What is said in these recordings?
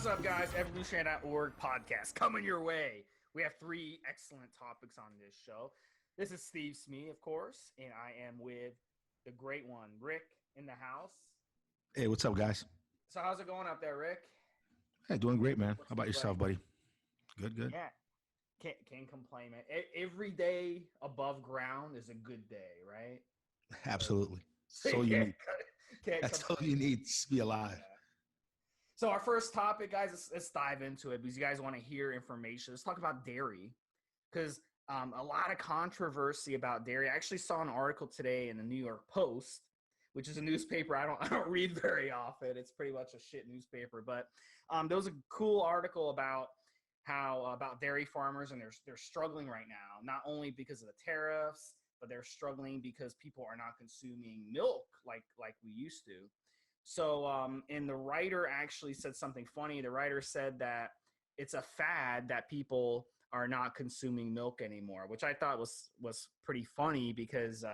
What's up, guys? Evolutionary.org podcast coming your way. We have 3 excellent topics on this show. This is Steve Smi, of course, and I am with the great one, Rick, in the house. Hey, what's up, guys? So how's it going out there, Rick? Hey, doing great, man. How about yourself, buddy? Good. Yeah, can't complain, man. Every day above ground is a good day, right? Absolutely. So you need. That's all you need to be alive. Yeah. So our first topic, guys, let's dive into it because you guys want to hear information. Let's talk about dairy because a lot of controversy about dairy. I actually saw an article today in the New York Post, which is a newspaper I don't read very often. It's pretty much a shit newspaper, but there was a cool article about how about dairy farmers, and they're struggling right now, not only because of the tariffs, but they're struggling because people are not consuming milk like we used to. So, and the writer actually said something funny. The writer said that it's a fad that people are not consuming milk anymore, which I thought was pretty funny because,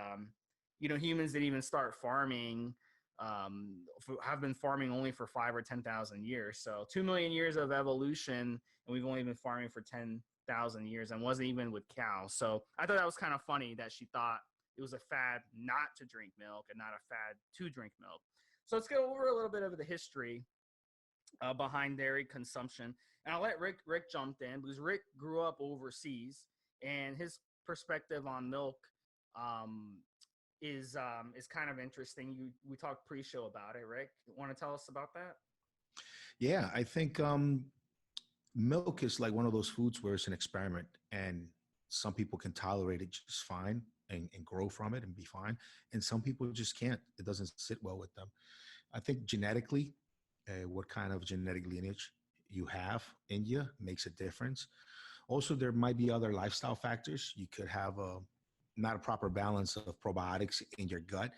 humans didn't even start farming, have been farming only for 5,000 or 10,000 years. So 2 million years of evolution, and we've only been farming for 10,000 years and wasn't even with cows. So I thought that was kind of funny that she thought it was a fad not to drink milk and not a fad to drink milk. So let's go over a little bit of the history behind dairy consumption. And I'll let Rick jump in because Rick grew up overseas, and his perspective on milk is kind of interesting. We talked pre-show about it. Rick, want to tell us about that? Yeah, I think milk is like one of those foods where it's an experiment, and some people can tolerate it just fine and grow from it and be fine. And some people just can't. It doesn't sit well with them. I think genetically, what kind of genetic lineage you have in you makes a difference. Also, there might be other lifestyle factors. You could have not a proper balance of probiotics in your gut,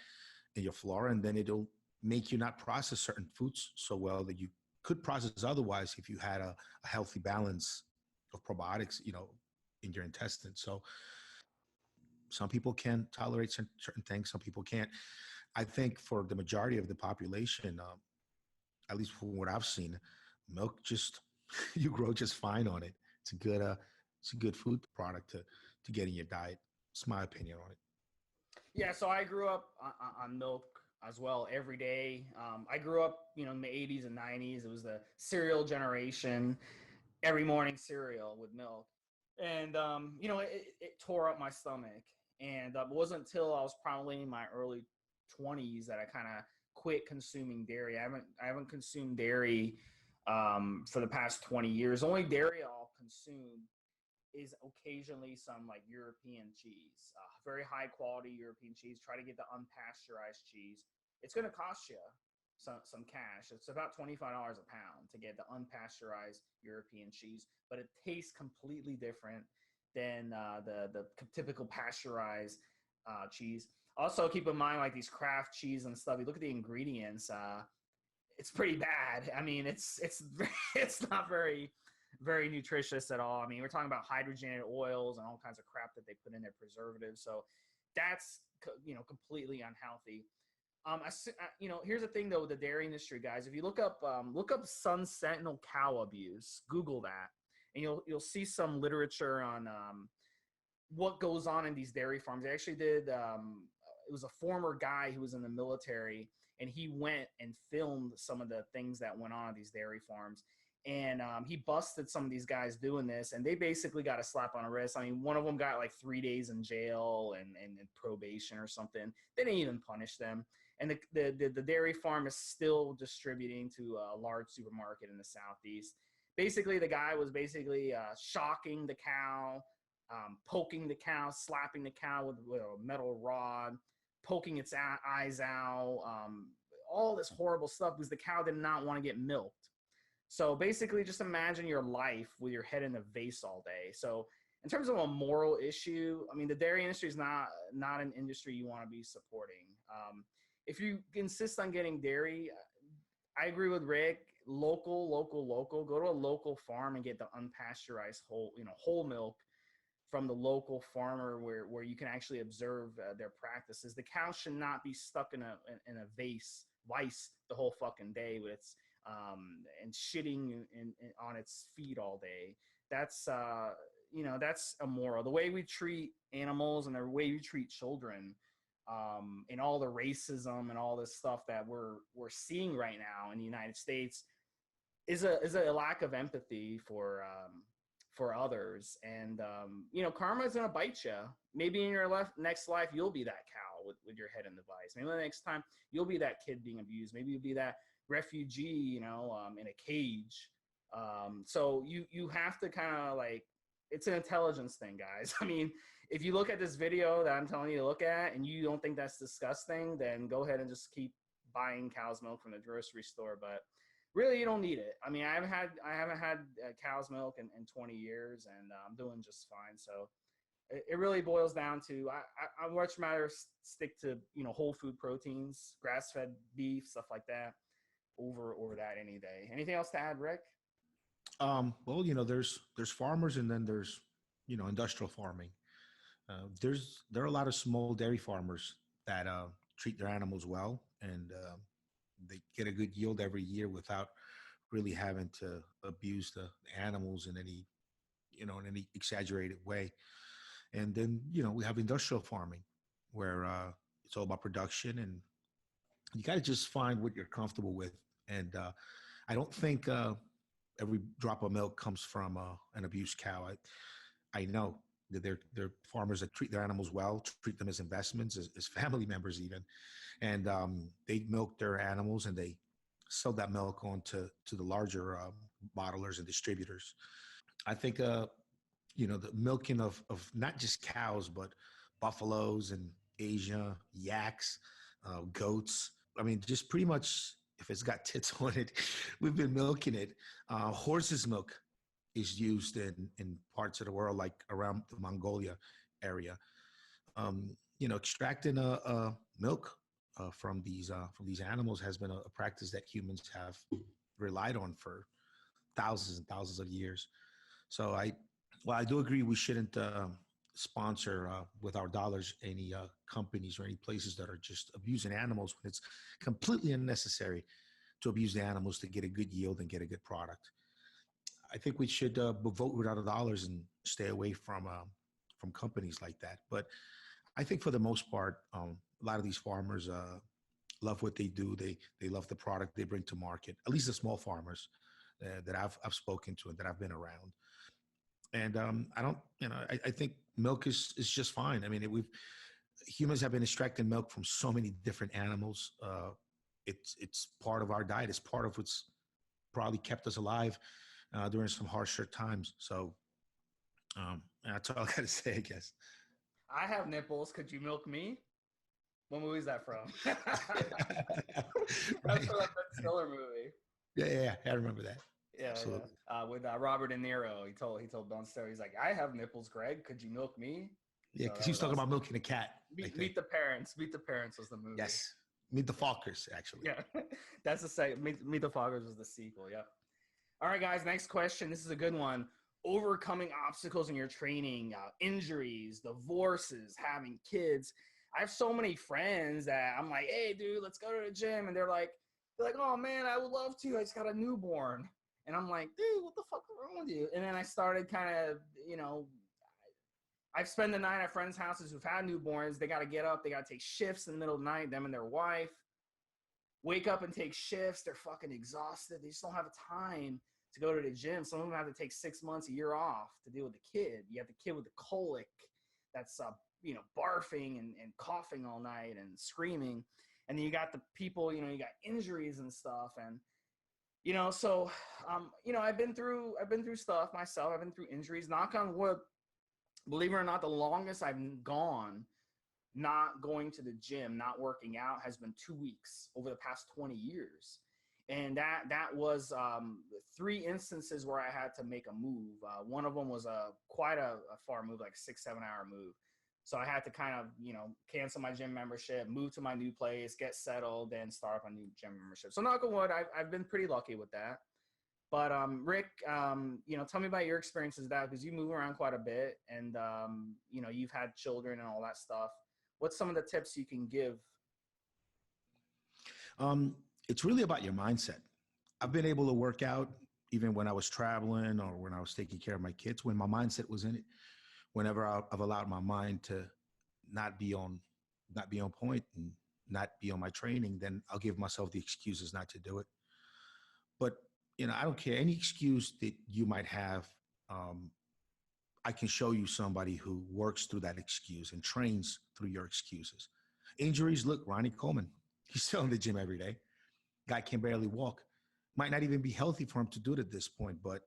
in your flora, and then it'll make you not process certain foods so well that you could process otherwise if you had a healthy balance of probiotics, in your intestines. So some people can tolerate certain things, some people can't. I think for the majority of the population, at least from what I've seen, milk just you grow just fine on it. It's a good food product to get in your diet. It's my opinion on it. Yeah, so I grew up on milk as well every day. I grew up, in the 80s and 90s. It was the cereal generation, every morning cereal with milk. And, it tore up my stomach. And it wasn't until I was probably in my early 20s that I kind of quit consuming dairy. I haven't consumed dairy for the past 20 years. Only dairy I'll consume is occasionally some like European cheese, very high quality European cheese. Try to get the unpasteurized cheese. It's going to cost you some cash. It's about $25 a pound to get the unpasteurized European cheese, but it tastes completely different than the typical pasteurized cheese. Also, keep in mind, like these Kraft cheese and stuff, you look at the ingredients, it's pretty bad. I mean, it's not very, very nutritious at all. I mean, we're talking about hydrogenated oils and all kinds of crap that they put in their preservatives. So that's, completely unhealthy. Here's the thing though, with the dairy industry, guys. If you look up Sun Sentinel cow abuse, Google that, and you'll see some literature on what goes on in these dairy farms. They actually did. It was a former guy who was in the military, and he went and filmed some of the things that went on at these dairy farms. And he busted some of these guys doing this, and they basically got a slap on the wrist. I mean, one of them got like 3 days in jail and probation or something. They didn't even punish them. And the dairy farm is still distributing to a large supermarket in the Southeast. Basically, the guy was shocking the cow, poking the cow, slapping the cow with a metal rod, poking its eyes out, all this horrible stuff because the cow did not want to get milked. So basically, just imagine your life with your head in a vase all day. So in terms of a moral issue, I mean, the dairy industry is not an industry you want to be supporting. If you insist on getting dairy, I agree with Rick. Local. Go to a local farm and get the unpasteurized whole milk from the local farmer where you can actually observe their practices. The cow should not be stuck in a vise the whole fucking day with its and shitting on its feet all day. That's that's immoral. The way we treat animals and the way we treat children, and all the racism and all this stuff that we're seeing right now in the United States is a lack of empathy for others. And karma is gonna bite you. Maybe in your next life you'll be that cow with your head in the vice. Maybe the next time you'll be that kid being abused. Maybe you'll be that refugee, in a cage. So you have to kind of like, it's an intelligence thing, guys. I mean, if you look at this video that I'm telling you to look at and you don't think that's disgusting, then go ahead and just keep buying cow's milk from the grocery store. But really, you don't need it. I mean, I haven't had cow's milk in 20 years, and I'm doing just fine. So it really boils down to, I much rather stick to whole food proteins, grass-fed beef, stuff like that, over that any day. Anything else to add, Rick? Well, there's farmers, and then there's industrial farming. There are a lot of small dairy farmers that treat their animals well, and they get a good yield every year without really having to abuse the animals in any exaggerated way. And then we have industrial farming, where it's all about production, and you got to just find what you're comfortable with. And I don't think every drop of milk comes from an abused cow. I know that they're farmers that treat their animals well, treat them as investments, as family members even, and they milk their animals and they sell that milk on to the larger bottlers and distributors. I think the milking of not just cows but buffaloes and Asia, yaks, goats. I mean, just pretty much if it's got tits on it, we've been milking it. Horse's milk is used in parts of the world, like around the Mongolia area. Extracting milk from these animals has been a practice that humans have relied on for thousands and thousands of years. So I do agree we shouldn't sponsor with our dollars any companies or any places that are just abusing animals when it's completely unnecessary to abuse the animals to get a good yield and get a good product. I think we should vote with our dollars and stay away from companies like that. But I think for the most part, a lot of these farmers love what they do. They love the product they bring to market. At least the small farmers that I've spoken to and that I've been around. And I think milk is just fine. I mean, humans have been extracting milk from so many different animals. It's part of our diet. It's part of what's probably kept us alive during some harsher times. So that's all I got to say, I guess. I have nipples. Could you milk me? What movie is that from? That's from that Ben Stiller movie. Yeah, I remember that. Yeah, absolutely. Yeah. With Robert De Niro, he told Ben Stiller, he's like, "I have nipples, Greg. Could you milk me?" Yeah, because he was talking about milking a cat. Meet the Parents. Meet the Parents was the movie. Yes, Meet the Fockers, actually. Yeah, that's the second. Meet the Fockers was the sequel. Yep. All right, guys. Next question. This is a good one. Overcoming obstacles in your training, injuries, divorces, having kids. I have so many friends that I'm like, "Hey, dude, let's go to the gym," and they're like, "Oh man, I would love to. I just got a newborn." And I'm like, "Dude, what the fuck is wrong with you?" And then I started kind of, I've spent the night at friends' houses who've had newborns. They got to get up. They got to take shifts in the middle of the night, them and their wife. Wake up and take shifts. They're fucking exhausted. They just don't have time to go to the gym. Some of them have to take 6 months, a year off to deal with the kid. You have the kid with the colic that's, barfing and coughing all night and screaming. And then you got the people, you got injuries and stuff. And, so, I've been through stuff myself. I've been through injuries. Knock on wood. Believe it or not, the longest I've gone not going to the gym, not working out, has been 2 weeks over the past 20 years. And that was 3 instances where I had to make a move. One of them was quite a far move, like 6-7 hour move. So I had to kind of, cancel my gym membership, move to my new place, get settled, then start up a new gym membership. So knock on wood, I've been pretty lucky with that. But Rick, tell me about your experiences with that, because you move around quite a bit, and you've had children and all that stuff. What's some of the tips you can give? It's really about your mindset. I've been able to work out even when I was traveling or when I was taking care of my kids, when my mindset was in it. Whenever I've allowed my mind to not be on, not be on point and not be on my training, then I'll give myself the excuses not to do it. But I don't care any excuse that you might have. Um, I can show you somebody who works through that excuse and trains through your excuses. Injuries, look, Ronnie Coleman, he's still in the gym every day. Guy can barely walk. Might not even be healthy for him to do it at this point, but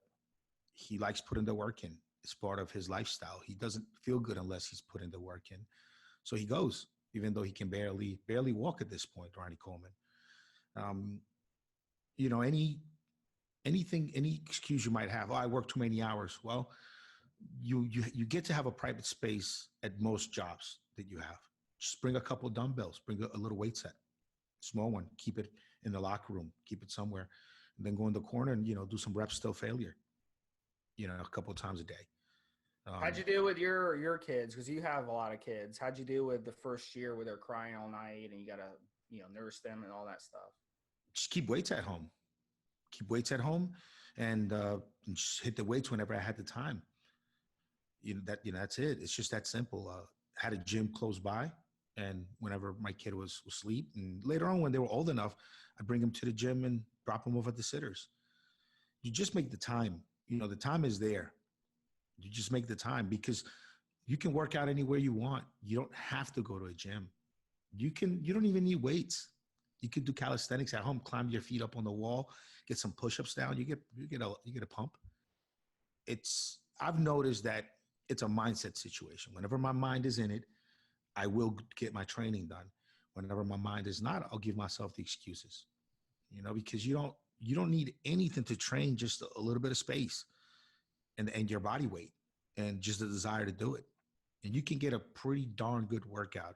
he likes putting the work in. It's part of his lifestyle. He doesn't feel good unless he's putting the work in. So he goes, even though he can barely walk at this point, Ronnie Coleman. Um, you know, any excuse you might have, oh, I work too many hours. Well, you get to have a private space at most jobs that you have. Just bring a couple of dumbbells, bring a little weight set, small one, keep it in the locker room, keep it somewhere, and then go in the corner and do some reps still failure, a couple of times a day. How'd you do with your kids? Because you have a lot of kids. How'd you do with the first year where they're crying all night and you gotta nurse them and all that stuff? Just keep weights at home. Keep weights at home, and just hit the weights whenever I had the time. That's it. It's just that simple. Had a gym close by, and whenever my kid was asleep, and later on when they were old enough, I bring them to the gym and drop them off at the sitters. You just make the time. The time is there. You just make the time because you can work out anywhere you want. You don't have to go to a gym. You don't even need weights. You could do calisthenics at home, climb your feet up on the wall, get some push-ups down. You get a pump. I've noticed that it's a mindset situation. Whenever my mind is in it, I will get my training done. Whenever my mind is not, I'll give myself the excuses. Because you don't need anything to train, just a little bit of space and your body weight and just the desire to do it. And you can get a pretty darn good workout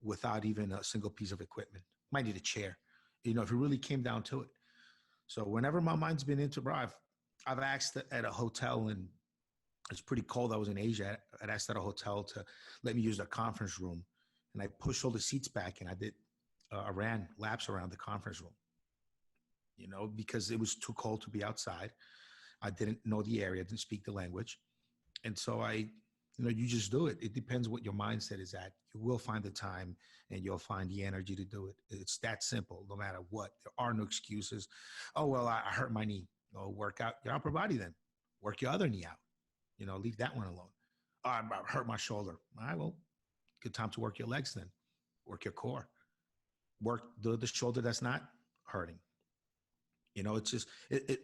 without even a single piece of equipment. Might need a chair, if it really came down to it. So whenever my mind's been into, bro, I've asked at a hotel, and it's pretty cold. I was in Asia. I'd asked at a hotel to let me use their conference room, and I pushed all the seats back, and I ran laps around the conference room, because it was too cold to be outside. I didn't know the area, didn't speak the language. And so you just do it. It depends what your mindset is at. You will find the time and you'll find the energy to do it. It's that simple, no matter what. There are no excuses. Oh, well, I hurt my knee. Work out your upper body then. Work your other knee out. Leave that one alone. Oh, I hurt my shoulder. All right, well, good time to work your legs then. Work your core. Work the shoulder that's not hurting. It's just,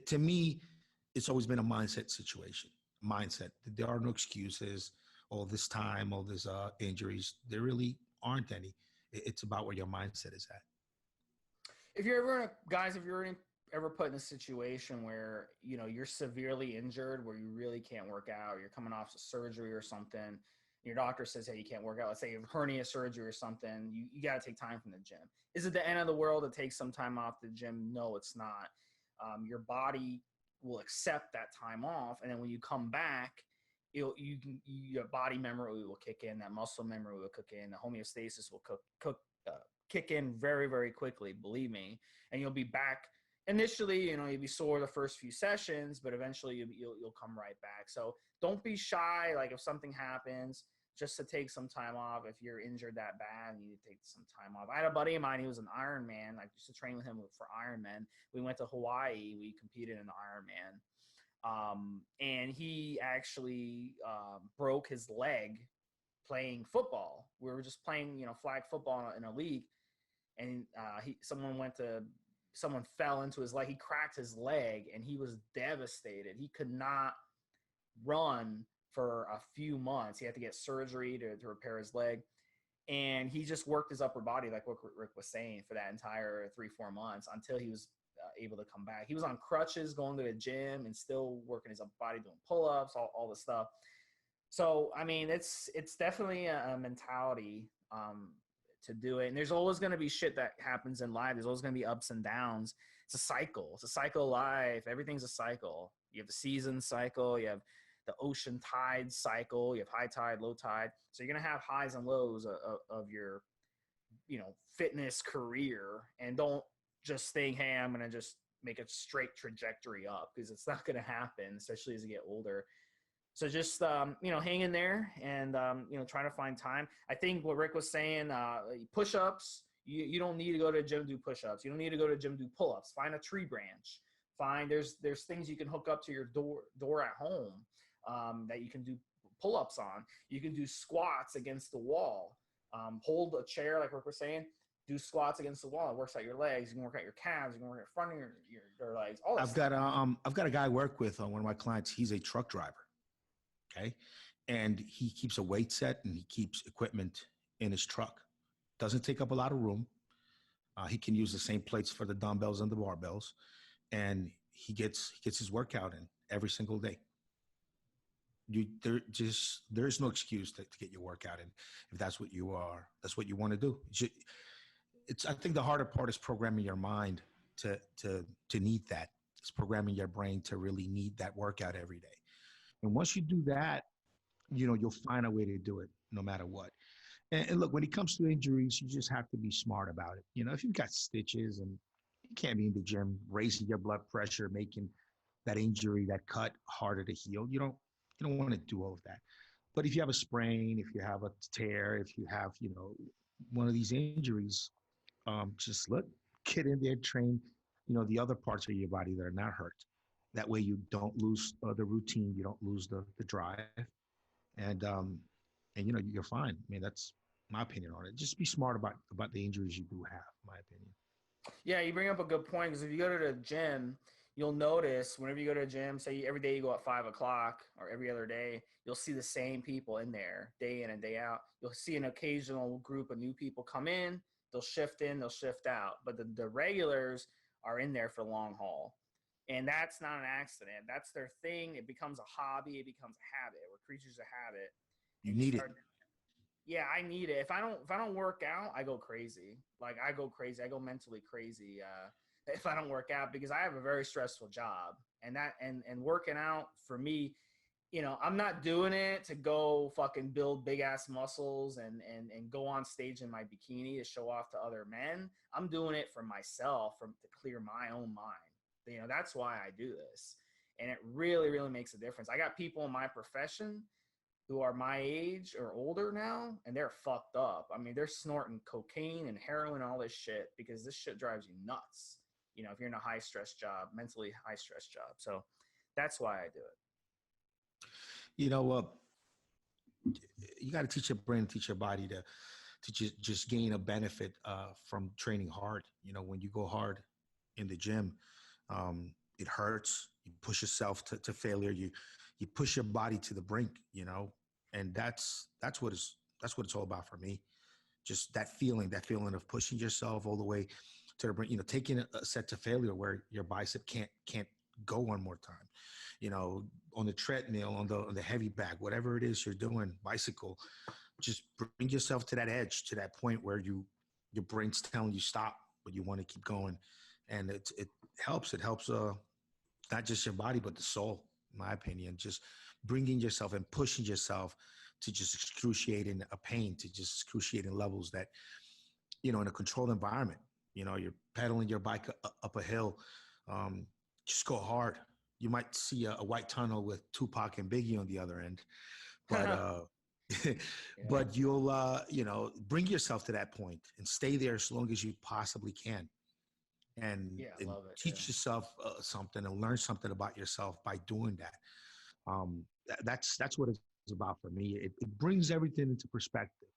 to me, it's always been a mindset situation. Mindset. There are no excuses. All this time, all this injuries. There really aren't any. It's about where your mindset is at. If you're ever put in a situation where you're severely injured, where you really can't work out, or you're coming off surgery or something, your doctor says, hey, you can't work out. Let's say you have hernia surgery or something. You got to take time from the gym. Is it the end of the world to take some time off the gym? No, it's not. Your body will accept that time off, and then when you come back, your body memory will kick in, that muscle memory will kick in, the homeostasis will kick in very, very quickly, believe me, and you'll be back. Initially, you'll be sore the first few sessions, but eventually you'll come right back. So don't be shy. Like if something happens, just to take some time off. If you're injured that bad, you need to take some time off. I had a buddy of mine. He was an Ironman. I used to train with him for Ironman. We went to Hawaii. We competed in the Ironman. And he actually broke his leg playing football. We were just playing, flag football in a league. And someone fell into his leg. He cracked his leg and he was devastated. He could not run for a few months. He had to get surgery to repair his leg. And he just worked his upper body, like what Rick was saying, for that entire 3-4 months until he was able to come back. He was on crutches going to the gym and still working his upper body, doing pull-ups, all the stuff. So, I mean, it's definitely a mentality to do it. And there's always going to be shit that happens in life. There's always going to be ups and downs. It's a cycle. It's a cycle of life. Everything's a cycle. You have the season cycle. You have the ocean tide cycle. You have high tide, low tide. So you're going to have highs and lows of your, fitness career. And don't just think, hey, I'm going to just make a straight trajectory up, because it's not going to happen, especially as you get older. So just, hang in there and, try to find time. I think what Rick was saying, push-ups, you don't need to go to the gym to do push-ups. You don't need to go to the gym to do pull-ups. Find a tree branch. There's things you can hook up to your door at home that you can do pull-ups on. You can do squats against the wall. Hold a chair, like Rick was saying. Do squats against the wall. It works out your legs. You can work out your calves. You can work out front of your legs. All I've got a guy I work with on one of my clients. He's a truck driver. Okay. And he keeps a weight set and he keeps equipment in his truck. Doesn't take up a lot of room. He can use the same plates for the dumbbells and the barbells, and he gets his workout in every single day. There's no excuse to get your workout in if that's what you want to do. I think the harder part is programming your mind to need that. It's programming your brain to really need that workout every day. And once you do that, you'll find a way to do it no matter what. And look, when it comes to injuries, you just have to be smart about it. If you've got stitches and you can't be in the gym raising your blood pressure, making that injury, that cut harder to heal, you don't want to do all of that. But if you have a sprain, if you have a tear, if you have, one of these injuries, just get in there, train, the other parts of your body that are not hurt. That way you don't lose the routine, you don't lose the drive, and you're fine. I mean, that's my opinion on it. Just be smart about the injuries you do have, in my opinion. Yeah, you bring up a good point, because if you go to the gym, you'll notice whenever you go to the gym, say every day you go at 5 o'clock or every other day, you'll see the same people in there day in and day out. You'll see an occasional group of new people come in, they'll shift in, they'll shift out, but the regulars are in there for the long haul. And that's not an accident. That's their thing. It becomes a hobby. It becomes a habit. We're creatures of habit. You need it. Yeah, I need it. If I don't work out, I go crazy. Like, I go crazy. I go mentally crazy if I don't work out, because I have a very stressful job. And working out for me, I'm not doing it to go fucking build big ass muscles and go on stage in my bikini to show off to other men. I'm doing it for myself, to clear my own mind. That's why I do this. And it really, really makes a difference. I got people in my profession who are my age or older now, and they're fucked up. I mean, they're snorting cocaine and heroin and all this shit because this shit drives you nuts. If you're in a high stress job, mentally high stress job. So that's why I do it. You got to teach your brain, teach your body to just gain a benefit from training hard. When you go hard in the gym, it hurts. You push yourself to failure. You push your body to the brink, and that's what it's all about for me. Just that feeling of pushing yourself all the way to the brink, taking a set to failure where your bicep can't go one more time, on the treadmill, on the heavy bag, whatever it is you're doing, bicycle, just bring yourself to that edge, to that point where your brain's telling you stop, but you want to keep going. And it helps. It helps not just your body, but the soul, in my opinion. Just bringing yourself and pushing yourself to just excruciating a pain, to just excruciating levels that, in a controlled environment. You're pedaling your bike up a hill. Just go hard. You might see a white tunnel with Tupac and Biggie on the other end, but but you'll bring yourself to that point and stay there as long as you possibly can. And teach yourself something and learn something about yourself by doing that. That's what it's about for me. It brings everything into perspective.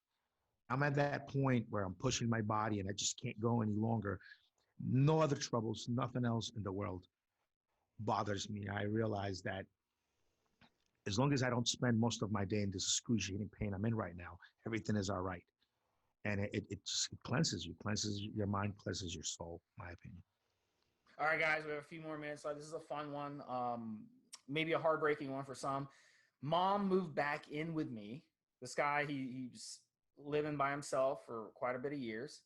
I'm at that point where I'm pushing my body and I just can't go any longer. No other troubles, nothing else in the world bothers me. I realize that as long as I don't spend most of my day in this excruciating pain I'm in right now, everything is all right. And it just cleanses you, cleanses your mind, cleanses your soul, in my opinion. All right, guys, we have a few more minutes left. This is a fun one, maybe a heartbreaking one for some. Mom moved back in with me. This guy, he's living by himself for quite a bit of years.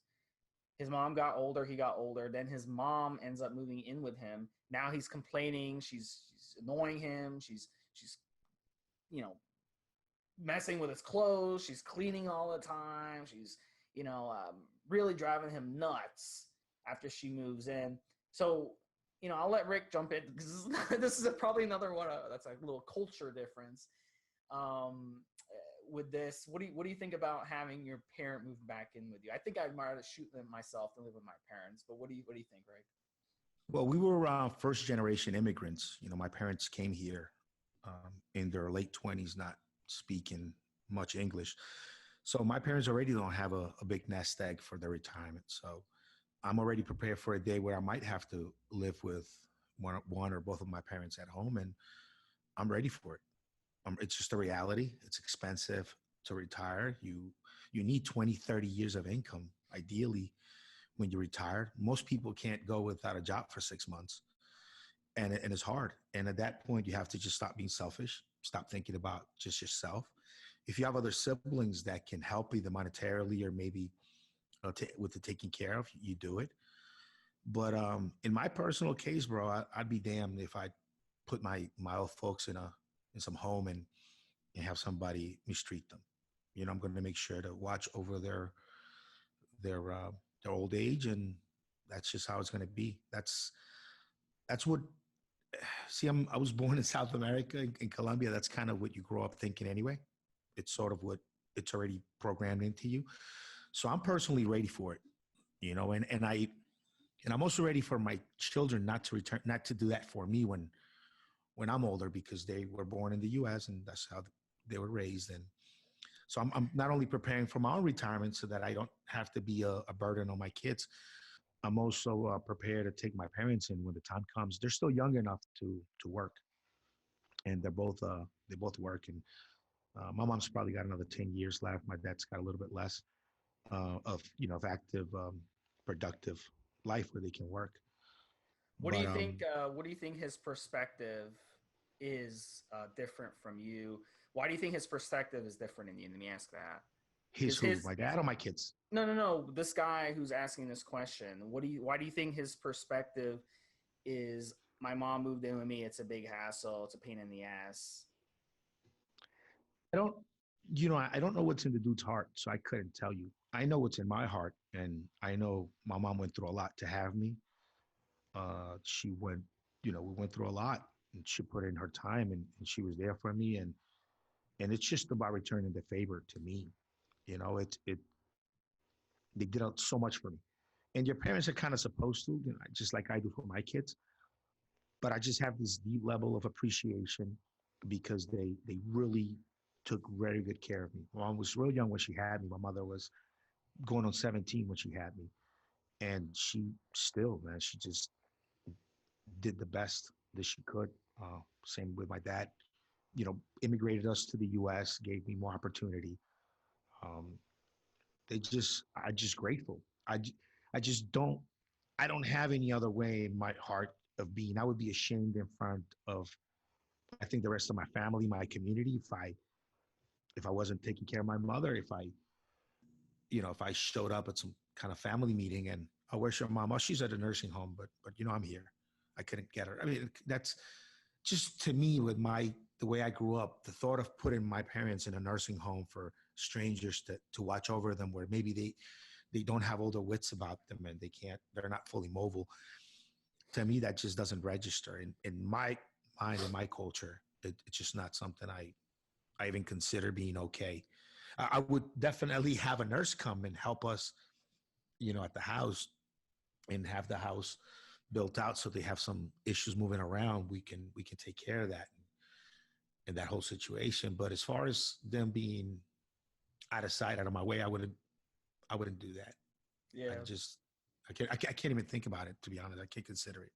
His mom got older. He got older. Then his mom ends up moving in with him. Now he's complaining. She's annoying him. She's messing with his clothes. She's cleaning all the time. She's, really driving him nuts after she moves in. So, I'll let Rick jump in because this is probably another one. That's a little culture difference. With this, what do you think about having your parent move back in with you? I think I'd rather shoot them myself than live with my parents. But what do you think, Rick? Well, we were first generation immigrants. My parents came here in their late 20s, not speaking much English. So my parents already don't have a big nest egg for their retirement. So I'm already prepared for a day where I might have to live with one or both of my parents at home, and I'm ready for it. It's just a reality. It's expensive to retire. You need 20, 30 years of income, ideally, when you retire. Most people can't go without a job for 6 months, and it's hard. And at that point, you have to just stop being selfish, stop thinking about just yourself. If you have other siblings that can help either monetarily or maybe with the taking care of, you do it. But in my personal case, bro, I'd be damned if I put my old folks in some home and have somebody mistreat them. I'm going to make sure to watch over their old age, and that's just how it's going to be. That's what. See, I was born in South America, in Colombia. That's kind of what you grow up thinking anyway. It's sort of what it's already programmed into you. So I'm personally ready for it, and I'm also ready for my children not to do that for me when I'm older, because they were born in the U.S. and that's how they were raised. And so I'm not only preparing for my own retirement so that I don't have to be a burden on my kids. I'm also prepared to take my parents in when the time comes. They're still young enough to work, and they both work. And my mom's probably got another 10 years left. My dad's got a little bit less of active, productive life where they can work. What do you think? What do you think his perspective is different from you? Why do you think his perspective is different in you? Let me ask that. My dad or my kids? No. This guy who's asking this question. Why do you think his perspective is? My mom moved in with me. It's a big hassle. It's a pain in the ass. I don't know what's in the dude's heart, so I couldn't tell you. I know what's in my heart, and I know my mom went through a lot to have me. She went, we went through a lot, and she put in her time, and she was there for me, and it's just about returning the favor to me. They did so much for me, and your parents are kind of supposed to, just like I do for my kids. But I just have this deep level of appreciation because they really took very good care of me. My mom was real young when she had me. My mother was going on 17 when she had me, and she still, man, she just did the best that she could. Same with my dad. Immigrated us to the U.S., gave me more opportunity. Um, I'm just grateful. I just I don't have any other way in my heart of being. I would be ashamed in front of, I think, the rest of my family, my community, if I wasn't taking care of my mother, if I showed up at some kind of family meeting and, oh, where's your mom? Oh, she's at a nursing home, but I'm here. I couldn't get her. I mean, that's just, to me, with the way I grew up, the thought of putting my parents in a nursing home for strangers to watch over them, where maybe they don't have all the wits about them and they're not fully mobile. To me, that just doesn't register in my mind, in my culture. It's just not something I even consider being okay. I would definitely have a nurse come and help us, at the house, and have the house built out so they have some issues moving around. We can take care of that and that whole situation. But as far as them being out of sight, out of my way, I wouldn't do that. Yeah. I can't even think about it, to be honest. I can't consider it.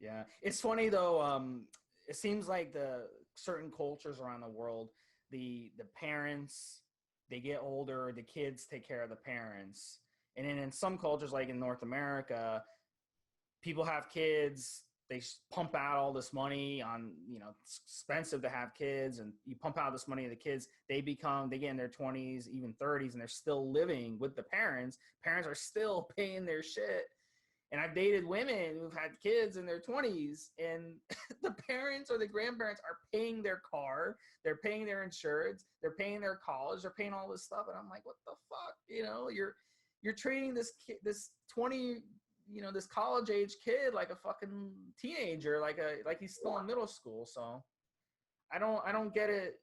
Yeah. It's funny though. It seems like the certain cultures around the world, the parents, they get older, the kids take care of the parents. And then in some cultures, like in North America, people have kids, they pump out all this money on, it's expensive to have kids, and you pump out this money to the kids, they get in their 20s, even 30s, and they're still living with the parents. Parents are still paying their shit. And I've dated women who've had kids in their 20s, and the parents or the grandparents are paying their car, they're paying their insurance, they're paying their college, they're paying all this stuff. And I'm like, what the fuck? You're training this 20 this college age kid like a fucking teenager, like he's still in middle school. So I don't get it,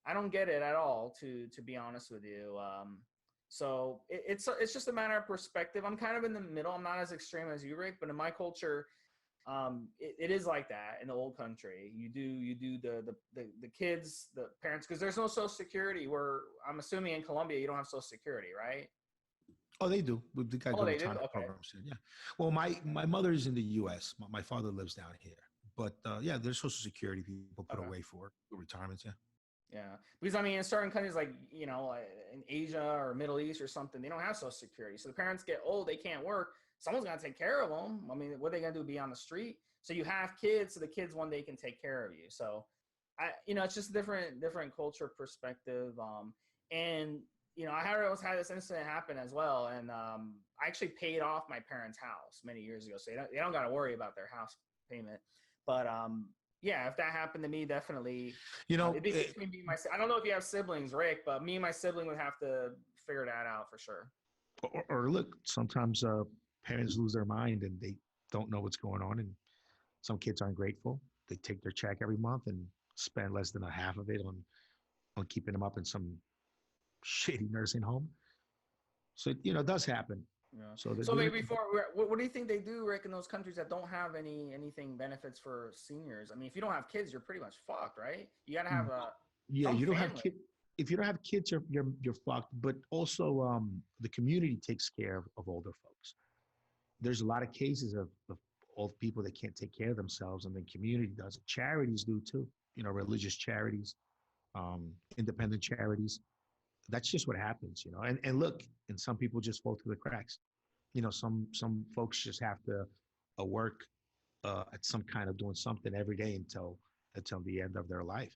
I don't get it at all, to be honest with you. So it's just a matter of perspective. I'm kind of in the middle. I'm not as extreme as you, Rick, but in my culture, it is like that in the old country. You do the kids, the parents, because there's no Social Security. Where I'm assuming in Colombia you don't have Social Security, right? Oh, they do. They got good retirement programs. Yeah. Well, my mother is in the U.S. My father lives down here, but yeah, there's Social Security people put away for retirements. Yeah. Yeah, because I mean, in certain countries like in Asia or Middle East or something, they don't have Social Security. So the parents get old, they can't work. Someone's got to take care of them. I mean, what are they gonna do? Be on the street? So you have kids, so the kids one day can take care of you. So it's just a different culture perspective. And I always had this incident happen as well, and I actually paid off my parents' house many years ago, so they don't got to worry about their house payment. But yeah, if that happened to me, definitely, it'd be between me and my. I don't know if you have siblings, Rick, but me and my sibling would have to figure that out for sure. Or look, sometimes parents lose their mind and they don't know what's going on, and some kids aren't grateful. They take their check every month and spend less than a half of it on keeping them up in some shitty nursing home. So it does happen. Yeah. So maybe what do you think they do, Rick, in those countries that don't have anything benefits for seniors? I mean, if you don't have kids, you're pretty much fucked, right? You got to have you don't have kids. If you don't have kids, you're fucked. But also, the community takes care of older folks. There's a lot of cases of old people that can't take care of themselves, and the community does it. Charities do too. Religious charities, independent charities. That's just what happens, and look, and some people just fall through the cracks. Some folks just have to work at some kind of doing something every day until the end of their life.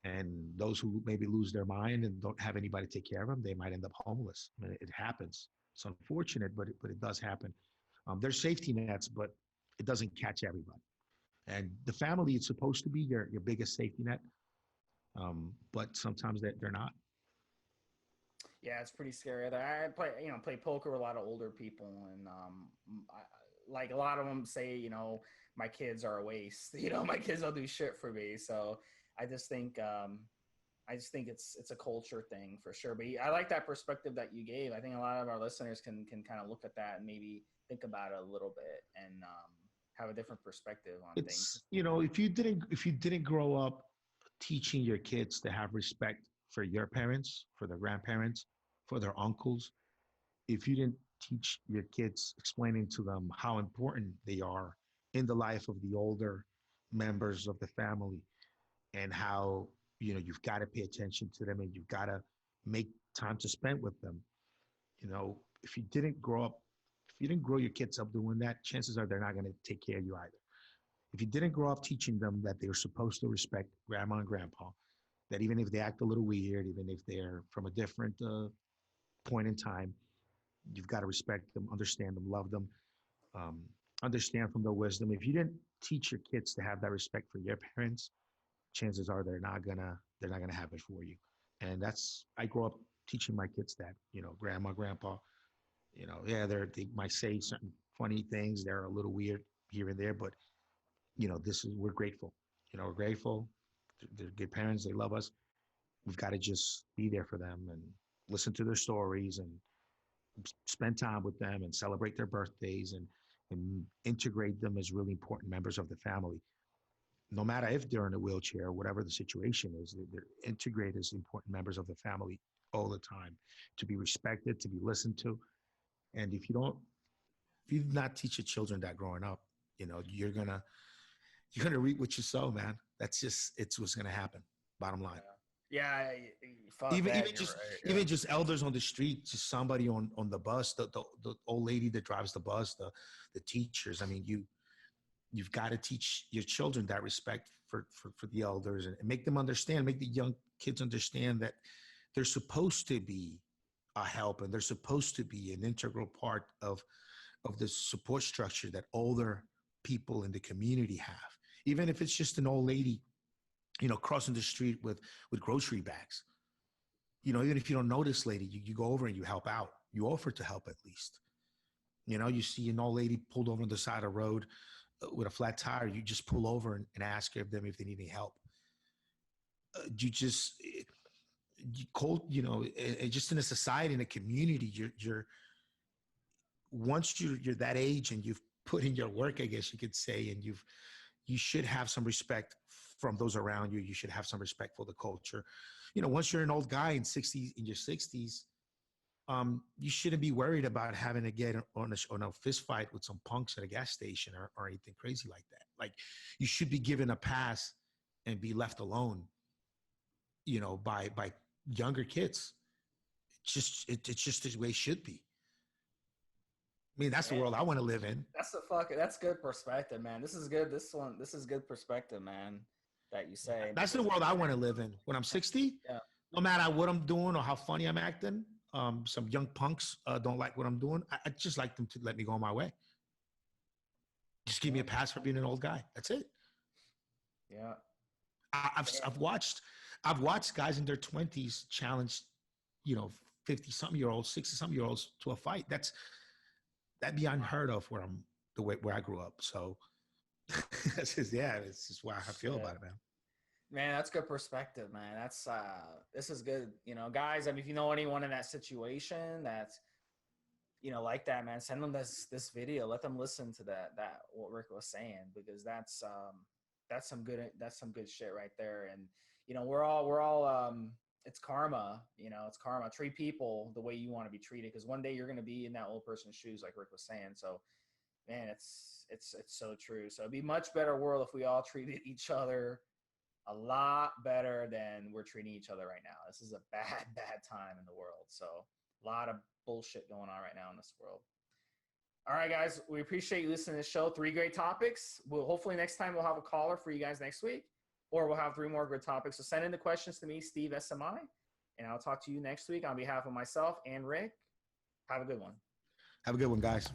And those who maybe lose their mind and don't have anybody to take care of them, they might end up homeless. I mean, it happens. It's unfortunate, but it does happen. There's safety nets, but it doesn't catch everybody. And the family is supposed to be your biggest safety net, but sometimes they're not. Yeah, it's pretty scary. I play poker with a lot of older people, and like a lot of them say, my kids are a waste. My kids don't do shit for me. So I just think it's a culture thing for sure. But I like that perspective that you gave. I think a lot of our listeners can kind of look at that and maybe think about it a little bit and have a different perspective on things. If you didn't grow up teaching your kids to have respect for your parents, for their grandparents, for their uncles, if you didn't teach your kids, explaining to them how important they are in the life of the older members of the family, and how you've got to pay attention to them and you've got to make time to spend with them. If you didn't grow your kids up doing that, chances are they're not going to take care of you either. If you didn't grow up teaching them that they're supposed to respect grandma and grandpa, that even if they act a little weird, even if they're from a different point in time, you've got to respect them, understand them, love them, understand from their wisdom. If you didn't teach your kids to have that respect for your parents, chances are they're not gonna have it for you. And I grew up teaching my kids that, grandma, grandpa, yeah, they might say certain funny things. They're a little weird here and there, but we're grateful. We're grateful. They're good parents. They love us. We've got to just be there for them and listen to their stories and spend time with them and celebrate their birthdays and integrate them as really important members of the family. No matter if they're in a wheelchair or whatever the situation is, they're integrated as important members of the family all the time, to be respected, to be listened to. And if you not teach your children that growing up, you're gonna reap what you sow, man. It's what's gonna happen. Bottom line. Yeah. Even just elders on the street, just somebody on the bus, the old lady that drives the bus, the teachers. I mean, you've got to teach your children that respect for the elders and make them understand, make the young kids understand that they're supposed to be a help and they're supposed to be an integral part of the support structure that older people in the community have. Even if it's just an old lady, crossing the street with grocery bags, even if you don't know this lady, you go over and you help out. You offer to help at least. You know, you see an old lady pulled over on the side of the road with a flat tire. You just pull over and ask them if they need any help. You just you know, just in a society, in a community, you're once you're that age and you've put in your work, I guess you could say, and you should have some respect from those around you. You should have some respect for the culture. You know, once you're an old guy in your 60s, you shouldn't be worried about having to get on a fist fight with some punks at a gas station or anything crazy like that. Like, you should be given a pass and be left alone, you know, by younger kids. It's just the way it should be. I mean, that's the world I want to live in. That's good perspective, man. This is good. This is good perspective, man, that you say. That's the world I want to live in. When I'm 60, no matter what I'm doing or how funny I'm acting, some young punks don't like what I'm doing. I just like them to let me go on my way. Just give me a pass for being an old guy. That's it. Yeah. I've watched guys in their 20s challenge, you know, 50-something-year-olds, 60-something-year-olds to a fight. That'd be unheard of where I grew up. So it's just why I feel about it, man. Man, that's good perspective, man. This is good. You know, guys, I mean, if you know anyone in that situation that's, you know, like that, man, send them this video. Let them listen to that what Rick was saying, because that's some good shit right there. And, you know, we're all it's karma, you know, it's karma. Treat people the way you want to be treated, because one day you're going to be in that old person's shoes, like Rick was saying. So, man, it's so true. So it'd be a much better world if we all treated each other a lot better than we're treating each other right now. This is a bad time in the world. So a lot of bullshit going on right now in this world. All right, guys, we appreciate you listening to the show. 3 great topics. Hopefully next time we'll have a caller for you guys next week, or we'll have 3 more good topics. So send in the questions to me, Steve Smi, and I'll talk to you next week on behalf of myself and Rick. Have a good one. Have a good one, guys.